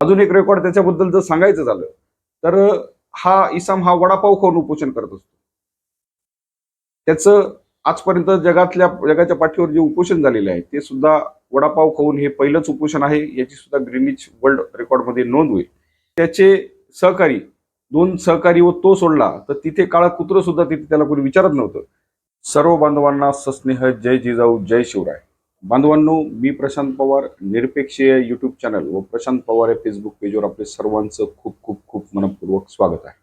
अजून एक रेकॉर्ड त्याच्याबद्दल जर सांगायचं झालं तर हा इसम हा वडापाव खाऊन उपोषण करत असतो. त्याचं आजपर्यंत जगाच्या पाठीवर जे उपोषण झालेले आहे ते सुद्धा वडापाव खाऊन हे पहिलंच उपोषण आहे. याची सुद्धा ग्रीनिच वर्ल्ड रेकॉर्डमध्ये नोंद होईल. त्याचे सहकारी, 2 सहकारी व तो सोडला तर तिथे काळं कुत्रं सुद्धा तिथे त्याला कोणी विचारत नव्हतं. सर्व बांधवांना सस्नेह जय जिजाऊ जय शिवराय. बांधवांनो, मी प्रशांत पवार, निरपेक्ष यूट्यूब चॅनल व प्रशांत पवार या फेसबुक पेजवर आपले सर्वांचं खूप खूप खूप मनपूर्वक स्वागत आहे.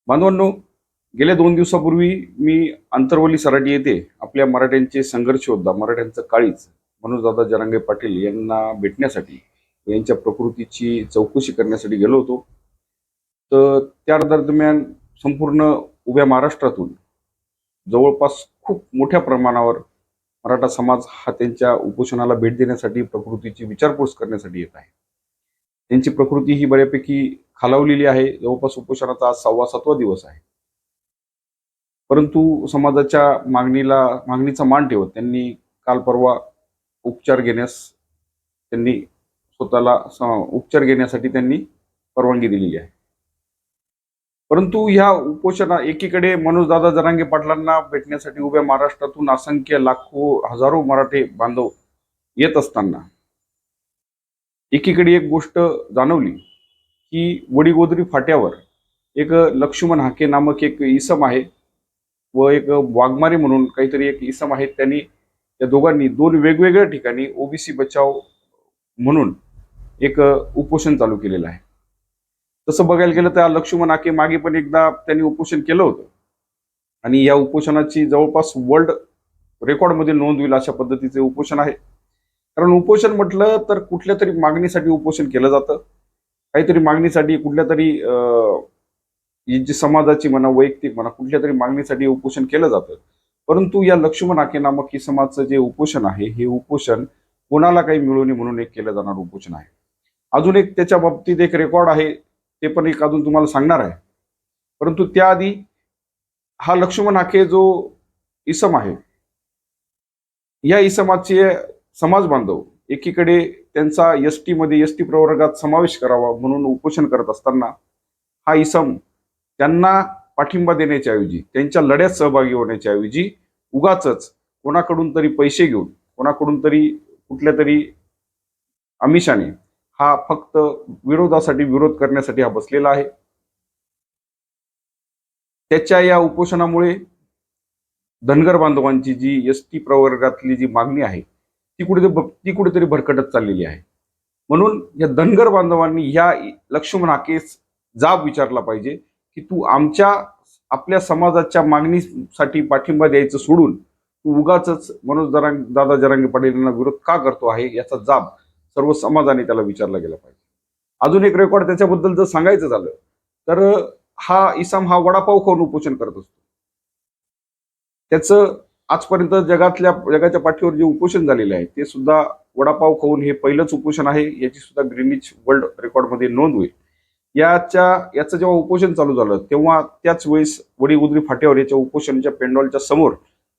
बांधवांनो, गेल्या 2 दिवसापूर्वी मी अंतरवली सराटी येथे आपल्या मराठ्यांचे संघर्ष योद्धा, मराठ्यांचं काळीज मनोजदादा जरांगे पाटील यांना भेटण्यासाठी, यांच्या प्रकृतीची चौकशी करण्यासाठी गेलो होतो. तर त्या दरम्यान संपूर्ण उभ्या महाराष्ट्रातून जवळपास खूप मोठ्या प्रमाणावर मराठा समाज हा त्यांच्या उपोषणाला भेट देण्यासाठी, प्रकृतीची विचारपूस करण्यासाठी येत आहे. त्यांची प्रकृती ही बऱ्यापैकी खालावलेली आहे. जवळपास उपोषणाचा आज 6वा-7वा दिवस आहे. परंतु समाजाच्या मागणीचा मान ठेवत त्यांनी काल परवा उपचार घेण्यासाठी त्यांनी परवानगी दिलेली आहे. परंतु ह्या उपोषणा एकीकडे मनोजदादा जरांगे पाटलांना भेटण्यासाठी उभ्या महाराष्ट्रातून असंख्य लाखो हजारो मराठे बांधव येत असताना एकीकडे एक गोष्ट जाणवली की वडीगोद्री फाट्यावर एक लक्ष्मण हाके नामक एक इसम आहे व एक वाघमारे म्हणून काहीतरी एक इसम आहे. त्यांनी त्या दोघांनी 2 वेगवेगळ्या ठिकाणी ओबीसी बचाव म्हणून एक उपोषण चालू केलेलं आहे. तसं बघायला गेलं तर लक्ष्मण हाके मागे पण एकदा त्यांनी उपोषण केलं होतं आणि या उपोषणाची जवळपास वर्ल्ड रेकॉर्डमध्ये नोंद होईल अशा पद्धतीचे उपोषण आहे. कारण उपोषण म्हटलं तर कुठल्या तरी मागणीसाठी उपोषण केलं जातं. काहीतरी मागणीसाठी, कुठल्या तरी जी समाजाची म्हणा, वैयक्तिक म्हणा, कुठल्या तरी मागणीसाठी उपोषण केलं जातं. परंतु या लक्ष्मण हाके नामक इसमाचं जे उपोषण आहे, हे उपोषण कोणाला काही मिळू नये म्हणून एक केलं जाणार उपोषण आहे. अजून एक त्याच्या बाबतीत एक रेकॉर्ड आहे, ते पण एक अजून तुम्हाला सांगणार आहे. परंतु त्याआधी हा लक्ष्मण हाके जो इसम आहे, या इसमाचे समाज बांधव एकीकडे त्यांचा एसटी प्रवर्गात समावेश करावा म्हणून उपोषण करत असताना हा इसम त्यांना पाठिंबा देण्याच्या ऐवजी, त्यांच्या लढ्यात सहभागी होण्याच्या ऐवजी उगाचच कोणाकडून तरी पैसे घेऊन, कोणाकडून तरी कुठल्या तरी आमिषाने हा फक्त विरोध करण्यासाठी हा बसलेला आहे. त्याच्या या उपोषणामुळे धनगर बांधवांची जी एसटी प्रवर्गातली जी मागणी आहे ती कुठेतरी भरकटत चाललेली आहे. म्हणून या धनगर बांधवांनी ह्या लक्ष्मण हाकेस जाब विचारला पाहिजे की तू आपल्या समाजाच्या मागणीसाठी पाठिंबा द्यायचं सोडून तू उगाचच दादा जरांगे पाटील यांना विरोध का करतो आहे, याचा जाब सर्व समाजाने त्याला विचारला गेला पाहिजे. अजून एक रेकॉर्ड त्याच्याबद्दल जर सांगायचं झालं तर हा इसम हा वडापाव खाऊन उपोषण करत असतो. त्याचं आजपर्यंत जगाच्या पाठीवर जे उपोषण झालेलं आहे ते सुद्धा वडापाव खाऊन हे पहिलंच उपोषण आहे. याची सुद्धा ग्रीनिच वर्ल्ड रेकॉर्डमध्ये नोंद होईल. याचं जेव्हा उपोषण चालू झालं तेव्हा त्याच वेळेस वडीगोद्री फाट्यावर याच्या उपोषणाच्या पेंडॉलच्या समोर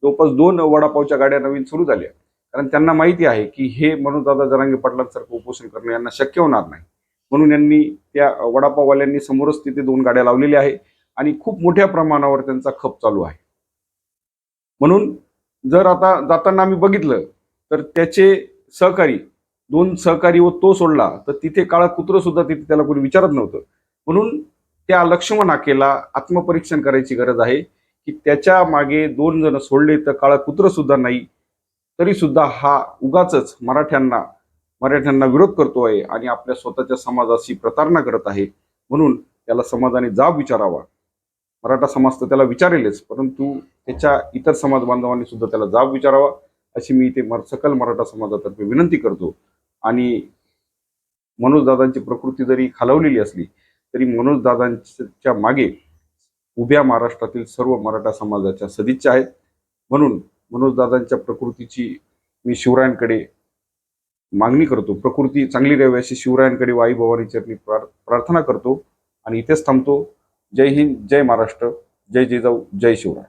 जवळपास 2 वडापावच्या गाड्या नवीन सुरू झाल्या. कारण त्यांना माहिती आहे की हे मनोजदादा जरांगे पाटलांसारखं उपोषण करणं यांना शक्य होणार नाही. म्हणून यांनी त्या वडापाववाल्यांनी समोरच तिथे 2 गाड्या लावलेल्या आहे आणि खूप मोठ्या प्रमाणावर त्यांचा खप चालू आहे. म्हणून जर आता जाताना आम्ही बघितलं तर त्याचे सहकारी, 2 सहकारी व तो सोडला तर तिथे काळं कुत्रं सुद्धा तिथे त्याला कोणी विचारत नव्हतं. म्हणून त्या लक्ष्मण हाकेला आत्मपरीक्षण करायची गरज आहे की त्याच्या मागे 2 जण सोडले तर काळं कुत्रं सुद्धा नाही, तरी सुद्धा हा उगाचच मराठ्यांना विरोध करतोय आणि आपल्या स्वतःच्या समाजाशी प्रतारणा करत आहे. म्हणून त्याला समाजाने जाब विचारावा. मराठा समाज तर त्याला विचारेलच, परंतु त्याच्या इतर समाज बांधवांनी सुद्धा त्याला जाब विचारावा अशी मी इथे सकल मराठा समाजातर्फे विनंती करतो. आणि मनोजदादांची प्रकृती जरी खालावलेली असली तरी मनोजदादांच्या मागे उभ्या महाराष्ट्रातील सर्व मराठा समाजाच्या सदिच्छा आहेत. म्हणून मनोजदादांच्या प्रकृतीची मी शिवरायांकडे मागणी करतो, प्रकृती चांगली राहावी अशी शिवरायांकडे व आई भवानी चरणी प्रार्थना करतो आणि इथेच थांबतो. जय हिंद, जय महाराष्ट्र, जय जिजाऊ, जय शिवराय.